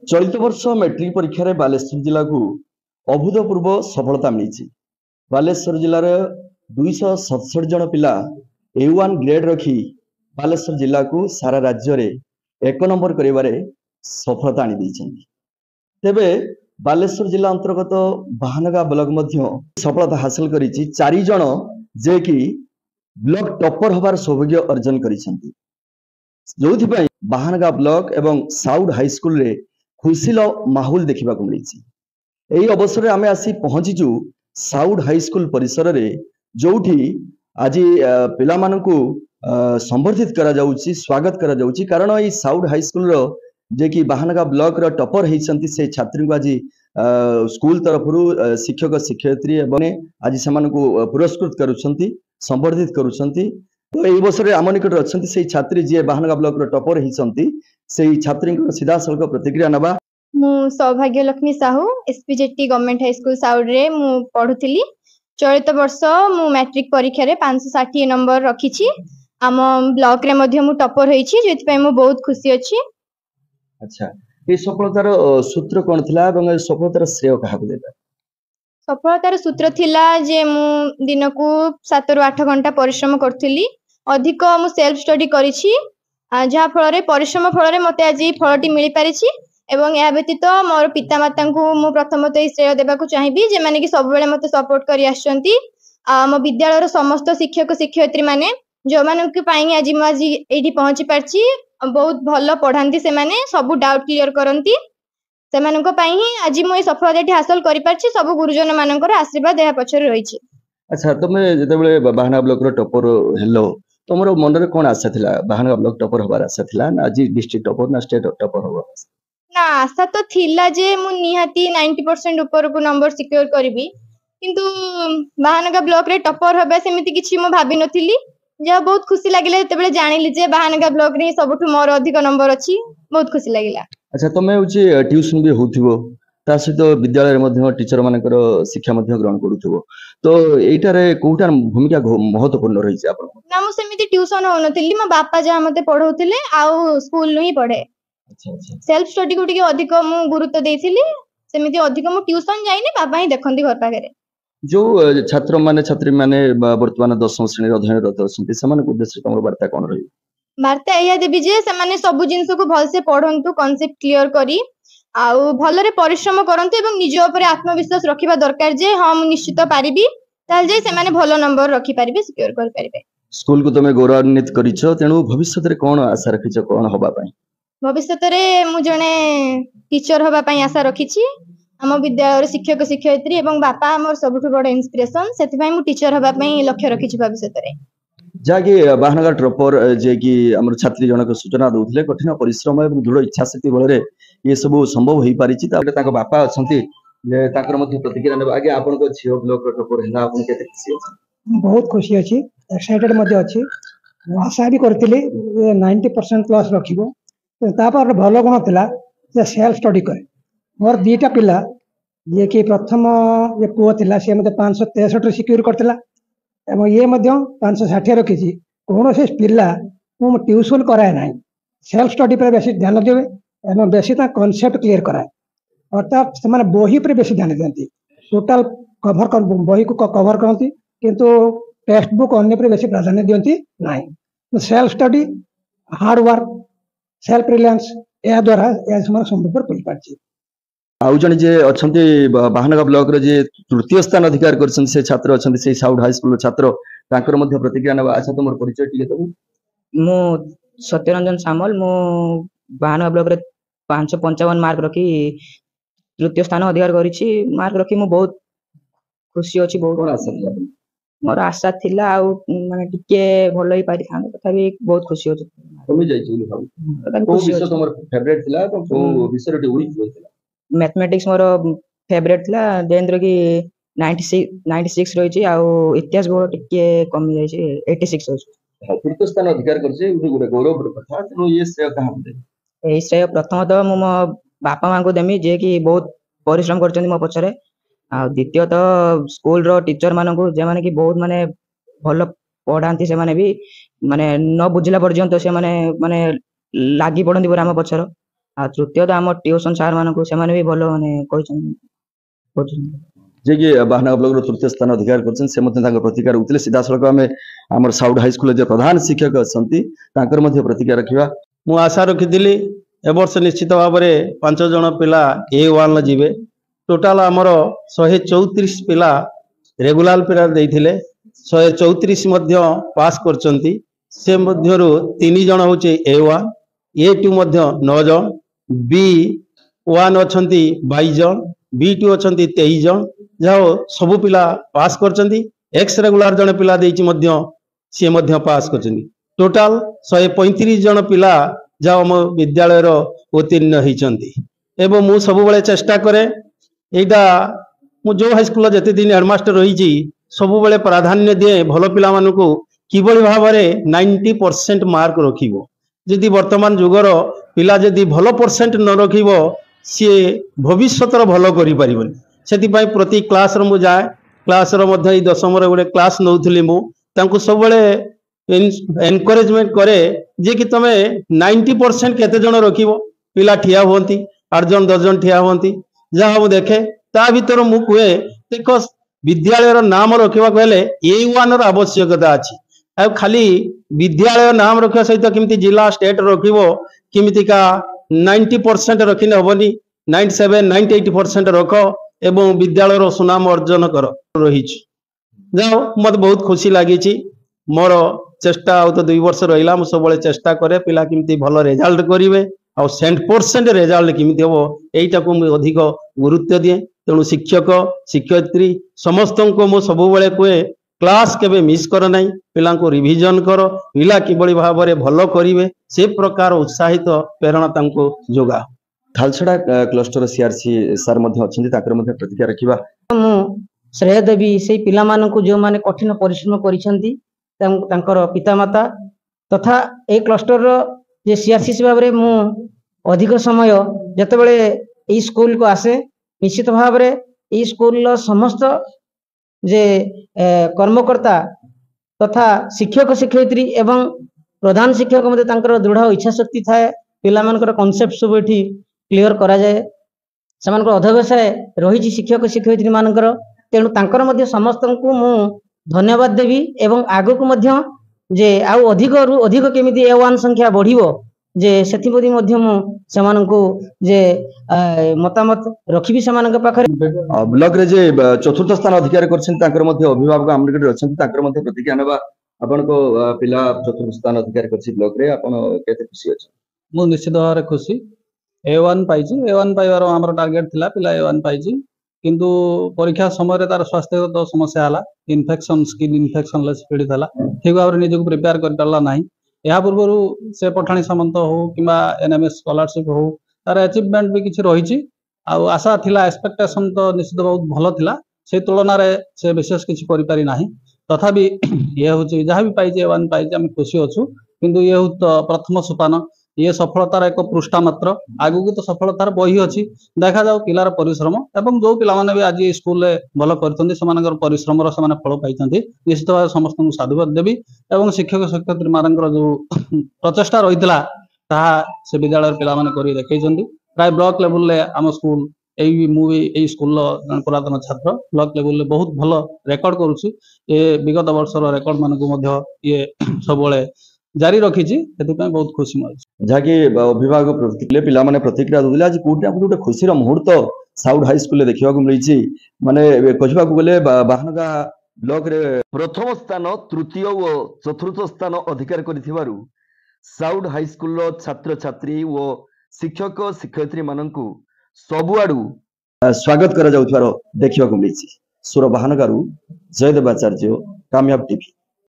चलित वर्ष मैट्रिक परीक्षा रे बालेश्वर जिला को अभूतपूर्व सफलता मिली। बालेश्वर जिलार 267 जन पिला A1 ग्रेड रखी बालेश्वर जिला को सारा राज्य रे 1 नंबर करिवारे सफलता आनी दैछन्ति। तेबे बालेश्वर जिला अंतर्गत बाहानगा ब्लॉक मध्य सफलता हासिल करिछि 4 जन जे कि ब्लॉक टॉपर हबार सौभाग्य अर्जन करिसन्ति। जोथिपाई बाहानगा ब्लॉक एवं साउड हाई स्कूल रे खुशीलो माहौल देखा मिली। यही अवसर में आम आसी पहुंचीचु साउड हाई स्कूल परिसर रे जोठी आज पिला मानकु संबर्धित करा जाउची, स्वागत करा जाउची। कारण ये साउड हाई स्कूल रो जे कि बाहानगा ब्लॉक रो टॉपर होइसंती से छात्री को आज स्कूल तरफ शिक्षक शिक्षयित्री एवं आज से पुरस्कृत करुछंती, संबर्धित करुछंती। तो यही वर्ष आम निकट अच्छा से छात्री जी बाहानगा ब्लॉक रो टॉपर होइसंती से छात्री सीधा सड़क प्रतिक्रिया नबा। मु Saubhagya Lakshmi Sahu SPJT government high school साउड रे मु पढुथिली। चलित वर्ष मु मैट्रिक परीक्षा रे 560 नंबर रखिछि। आम ब्लॉक रे मध्य मु टॉपर होइछि, जेति पय मु बहुत खुशी अछि। अच्छा, ए सफलतार सूत्र कोन थिला एवं सफलतार श्रेय काहाकु देबा? सफलतार सूत्र थिला जे मु दिनकू 7 रु 8 घंटा परिश्रम करथिली। अधिक मु सेल्फ स्टडी करिछि, जहा फल रे परिश्रम फल रे मते आज फलटी मिली पारिछि। एवं या व्यतीत मोर पिता माता को मु प्रथमतः श्रेय देबाकू चाहिबी, जे माने कि सब बेले मते सपोर्ट करि आछंती। मो विद्यालयर समस्त शिक्षक शिक्षयित्री माने जो मानक पाई आज मु आज एठी पहुंची पारछि। बहुत भलो पढांती, से माने सब डाउट क्लियर करंती। से मानक पाई ही आज मु ए सफलताटी हासिल करि पारछि। सब गुरुजन मानकर आशीर्वाद या पछरे रहिछि। अच्छा, तुमे जेतेबेले बाहानगा ब्लॉक रो टॉपर हेलो, तुमर मन रे कोन आशा थिला? बाहानगा ब्लॉक टॉपर हबार आशा थिला ना आज डिस्ट्रिक्ट टॉपर ना स्टेट टॉपर हबार? ना, आशा तो थिला जे मु निहाती 90% ऊपर को नंबर सिक्योर करबी, किंतु बाहानगा ब्लॉक रे टॉपर हबे सेमिति किछि मु भाबी नथिली। जे बहुत खुशी लागिला जेतेबेले जानिली जे बाहानगा ब्लॉक रे सबठु मोर अधिक नंबर अछि। बहुत खुशी लागिला। अच्छा, तुमे होछि ट्यूशन भी होथिबो, ता सहित विद्यालय मध्ये टीचर मानकर शिक्षा मध्ये ग्रहण करूथिबो, तो एटारे कोउटार भूमिका महत्वपूर्ण रहिछि आपन? ना, मु सेमिति ट्यूशन हो नथिली। मो बापा जहा मते पढौथिले आउ स्कूल ही पढे। अच्छा अच्छा, सेल्फ स्टडी को अधिक मु गुरुत्व देइथिली। सेमिति अधिक मु ट्यूशन जाइनी, बाबा ही देखंती घर पाखरे। जो छात्र माने छात्री माने वर्तमान 10वीं श्रेणी अध्ययनरत अछंती, समान उद्देश्य तमर वार्ता कोन रही? वार्ता एया देबी जे से माने सब जिंस को भल से पढंतु, कांसेप्ट क्लियर करी आउ भलरे परिश्रम करंतु एवं निज ऊपर आत्मविश्वास रखिबा दरकार जे हां मु निश्चित पारिबी। ताल जे से माने भलो नंबर रखि पारिबे, सिक्योर कर पारिबे। स्कूल को तमे गौरवान्वित करिछो, तेनु भविष्य रे कोन आशा रखिछो, कोन होबा पई? भविष्य रे मु जने टीचर होबा पई आशा रखिछि। हम विद्यालय शिक्षक शिक्षयित्री एवं बापा हमर सबठु बड़ इंस्पिरेशन, सेति पई मु टीचर होबा पई लक्ष्य रखिछि भविष्य रे। जाके बाहानगा टॉपर जे कि हमर छात्री जनक सूचना दउथले कठिन परिश्रम एवं दृढ़ इच्छा शक्ति बल रे ये सब संभव होई पारिछि। ताबे ताको बापा अछंती जे ताकर मध्ये प्रतिक्रिया ने आगे आपन को छियो ब्लॉक टॉपर हैला, आपन केते खुशी अछि? बहुत खुशी अछि, एक्साइटेड मध्ये अछि। आशा भी करथिले 90% प्लस रखिबो। तापर भलो गुण थिला जे सेल्फ स्टडी करे। मोर दीटा पिला जे कि प्रथम जे पुओ थिला से मते 563 सिक्योर करथिला एवं ये मध्य 560 रखिछि। कोनो से पिला मु ट्यूशन कराए नाही, सेल्फ स्टडी पर बेसी ध्यान देबे एवं बेसी ता कांसेप्ट क्लियर कराए। अर्थात से माने बही पर बेसी ध्यान देंती, टोटल कवर कर बही को कवर करंती, किंतु टेक्स्ट बुक अन्य पर बेसी प्राधान्य दियंती नाही। Self study, hard work, self reliance या द्वारा या समान संभव पई पाछि। आउ जने जे अछंती बाहानगा ब्लॉक रे जे तृतीय स्थान अधिकार करछन से छात्र अछंती से साउड हाई स्कूल छात्र, ताकर मध्ये प्रतिक्रिया नबा। अच्छा, तुमर परिचय टिके दबु? मु सत्यरंजन सामल, मु बाहानगा ब्लॉक रे 555 मार्क रखी तृतीय स्थान अधिकार करिछि। मार्क रखी मु बहुत खुशी अछि। बहुत आशा थिला? मोर आशा थिला आउ माने टिके भलो ही पारि थान, तथापि बहुत खुशी अछि। कमी जाय छी भाव को विषय तमर फेवरेट थिला, को विषय रे वीक थिला? मैथमेटिक्स मोर फेवरेट थिला, देंद्र की 96 रही छी। आउ इतिहास बहुत टिके कमी जाय छी, 86 अछि। तृतीय स्थान अधिकार करछे, गुटे गौरव कथा। तनो ये श्रेय कहां दे? ए श्रेय प्रथमतः मु मो बापा मां को देमी, जे कि बहुत परिश्रम करछन्ती मो पछरे। आ द्वितीयतः स्कूल रो टीचर मानन को, जे माने कि बहुत माने भलो पढांती, से माने भी माने न बुझिला पर्यंत से माने लागी पड़ंती पर हम पछर। ଆଉ ତୃତୀୟତଃ ଆମ ଟ୍ୟୁସନ ସାର୍ ମାନଙ୍କୁ ସେମାନେ ବି ଭଲ ମାନେ କହିଛନ୍ତି କରୁଛନ୍ତି। जे कि बाहानगा ब्लॉक रो तृतीय स्थान अधिकार करछन से मध्ये तांकर प्रतिक्रिया उतले सीधा सड़क आमे हमर साउथ हाई स्कूल जे प्रधान शिक्षक असंती तांकर मध्ये प्रतिक्रिया रखिबा। मु आशा रखिथिली ए वर्ष निश्चित भाव में 5 जन पिला A1 जीवे। टोटाल आमर 134 पिला रेगुलार पिला देइथिले 134 मध्य पास करचंती। से मध्यरु 3 जन होचे A1, A2 मध्य 9 जन, B1 अछंती 22 जन, B2 अछंती 23 जन। जाओ सबु पिला पास करचंती। एक्स रेगुलार जन पिला देइची मध्य से मध्य पास करचंती। टोटाल 135 जन पिला जाओ मो विद्यालय रो उत्तीर्ण होइचंती। एवं मु सब बेले चेष्टा करे एटा मु जो हाई स्कूल जते दिन हेडमास्टर रहिची सब बेले प्राधान्य दिए भल पिला मानकू किबळी भाबरे 90% मार्क रखिबो। जदि वर्तमान जुगर पिला जदि भल परसेंट न रखिबो सी भविष्यतर भल करि परिबनी। सेति पई प्रति क्लास रो मु जाए क्लास रो मध्ये 10वीं रे गोटे क्लास नउथली मु तांकू सब बेले एनकरेजमेंट करे जे कि तमे 90% केते जन रखिबो। पिला ठिया होंती 8 जन 10 जन ठिया होंती जहाँ मु देखे ता भीतर मु कुए देखो विद्यालय रो नाम रखिबा कहले A1 रो आवश्यकता अछि। आ खाली विद्यालय नाम रखिया सहित किमिति जिला स्टेट रखिबो किमिति का 90% रखिने हबनी। 97 98% रख एवं विद्यालय रो सुनाम अर्जन कर रहिछ। जाओ मत बहुत खुशी लागिछि। मोर चेष्टा आउ तो 2 वर्ष रहिला मु सब चेष्टा करे पिला किमिति भल रिजल्ट करिवे आ 100% रिजल्ट किमिति हो एटा को मु अधिक गुरुत्व दिए। तेणु शिक्षक शिक्षयित्री समस्त को मु सब बेले कुए क्लास केबे मिस कर नाही। पिला को रिवीजन कर पिला किबळी भाबरे भल करिवे से प्रकार उत्साहित प्रेरणा तांको जोगा। थालछड़ा क्लस्टर सीआरसी सर मध्ये अछंती ताकर मध्ये प्रतिक्रिया रखिबा। मु श्रेय देवी से पिला मानकु जो माने कठिन परिश्रम करिसंती तांकर पितामाता तथा ए क्लस्टर जे सीआरसी भाव में मु अधिक समय जते बेले ए स्कूल को आसे निश्चित भाव में ए स्कूल समस्त जे कर्मकर्ता तथा शिक्षक शिक्षयित्री एवं प्रधान शिक्षक मते तांकर दृढ़ इच्छा शक्ति थाए पिला मानकर कांसेप्ट सब एठी क्लियर करा जाए। समान को अध्यवसाय रही शिक्षक शिक्षयित्री मानकर तेणु तांकर मध्य समस्त को मु धन्यवाद देवी एवं आगो को मध्य जे आउ अधिक रु अधिक केमिति A1 संख्या बढ़िबो जे सेथिपति मध्य मु समान को जे मतामत रखिबी समान पाखरे। ब्लॉक रे जे चतुर्थ स्थान अधिकार करछन ताकर मध्ये अभिभावक हमर के अछन ताकर मध्ये प्रतिक्रिया नेबा। आपण को पिला चतुर्थ स्थान अधिकार करछि ब्लॉक रे आपण केते खुशी अछि? मु निश्चित भाव खुशी A1 पाइछि। A1 पाइबार हमर टार्गेट थिला पिला A1 पाइछि किंतु परीक्षा समय तार स्वास्थ्यगत समस्या हला इन्फेक्शन स्किन इन्फेक्शन ले पीड़ित हला ठीक भाव निजक प्रिपेयर कर पारला नाही। या पूर्व से पठाणी सामंत हो किंबा एनएमएस स्कॉलरशिप हो तार अचीवमेंट भी किछि रहिछि आ आशा थिला एक्सपेक्टेशन तो निश्चित बहुत भलो थिला से तुलना रे से विशेष किछि करि पारि नाही। तथापि ये होछि जहाँ भी पाइछि A1 पाइछि हम खुशी अछु किंतु ये तो प्रथम सोपान ये सफलतार एक पृष्ठा मात्र आगु की तो सफलतार बही अच्छी देखा जाऊ पिलार परिश्रम एवं जो पिला माने भी आज स्कूल भल करछन्ती समानकर परिश्रम रो समाने फल पाइछन्ती निश्चित भाव समस्त को साधुवाद देवी एवं शिक्षक शिक्षयित्री मानकर जो प्रचेष्टा रहितला ताहा से विद्यालय पिला माने करि देखैछन्ती। प्राय ब्लॉक लेवल ले आम स्कूल एई मूवी एई स्कूल पुरातन छात्र ब्लॉक लेवल ले बहुत भल रेकॉर्ड करूछि। ए विगत वर्षर रेकॉर्ड मानकु मध्य ये सबले जारी रखी बहुत खुशी मिली जहाँकि अभिभावक प्रतिक्रिया पिला माने प्रतिक्रिया दूसरे आज कोटे गोटे खुशी मुहूर्त साउथ हाई स्कूल देखा मिली माने कहवा गले बाहानगा ब्लॉक रे प्रथम स्थान तृतीय और चतुर्थ स्थान अधिकार कर साउथ हाई स्कूल छात्र छात्री और शिक्षक शिक्षयित्री मानकु सबुआडू स्वागत करा जाउथार देखा मिली। सुर बाहानगारू जयदेव आचार्य कामयाब टीवी।